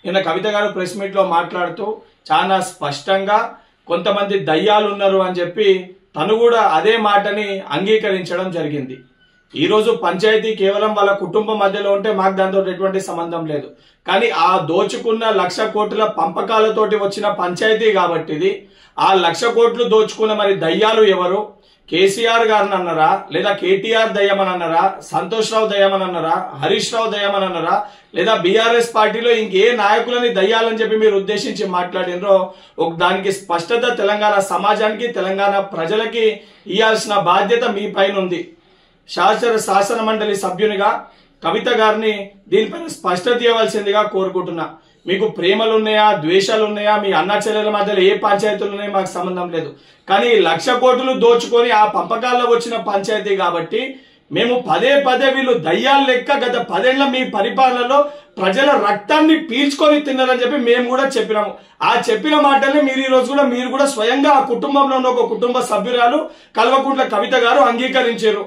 నిన్న కవిత గారు press meet లో మాట్లాడుతూ చాలా స్పష్టంగా కొంతమంది దయ్యాలు ఉన్నారు అని చెప్పి తను కూడా అదే మాటని అంగీకరించడం జరిగింది. ఈ రోజు పంచాయతీ కేవలం వాళ్ళ కుటుంబం మధ్యలో ఉంటే మాకు దాంతో ఎటువంటి సంబంధం లేదు. కానీ ఆ దోచుకున్న 1,00,000 కోట్ల పంపకాలతోటి వచ్చిన పంచాయతీ కాబట్టి ఇది ఆ 1,00,000 కోట్లు దోచుకున్న మరి దయ్యాలు ఎవరు? కేసీఆర్ గారిని అన్నారా, లేదా కేటీఆర్ దయ్యమని అన్నారా, సంతోష్ రావు దయ్యమని అన్నారా, హరీష్ రావు దయ్యమని అన్నారా, లేదా బీఆర్ఎస్ పార్టీలో ఇంకే నాయకులని దయ్యాలని చెప్పి మీరు ఉద్దేశించి మాట్లాడినరో దానికి స్పష్టత తెలంగాణ సమాజానికి తెలంగాణ ప్రజలకి ఇవ్వాల్సిన బాధ్యత మీ పైన ఉంది. శాసన మండలి సభ్యునిగా కవిత గారిని దీనిపైన స్పష్టత ఇవ్వాల్సిందిగా కోరుకుంటున్నా. మీకు ప్రేమలు ఉన్నాయా, ద్వేషాలు ఉన్నాయా, మీ అన్న చెల్లెల మధ్యలో ఏ పంచాయతీలు ఉన్నాయో మాకు సంబంధం లేదు. కానీ 1,00,000 కోట్లు దోచుకొని ఆ పంపకాల్లో వచ్చిన పంచాయతీ కాబట్టి మేము పదే వీళ్ళు దయ్యాలు లెక్క గత 10 ఏళ్ల మీ పరిపాలనలో ప్రజల రక్తాన్ని పీల్చుకొని తిన్నారని చెప్పి మేము కూడా చెప్పినాము. ఆ చెప్పిన మాటల్ని మీరు కూడా స్వయంగా ఆ కుటుంబంలో ఉన్న ఒక కుటుంబ సభ్యురాలు కల్వకుంట్ల కవిత గారు అంగీకరించారు.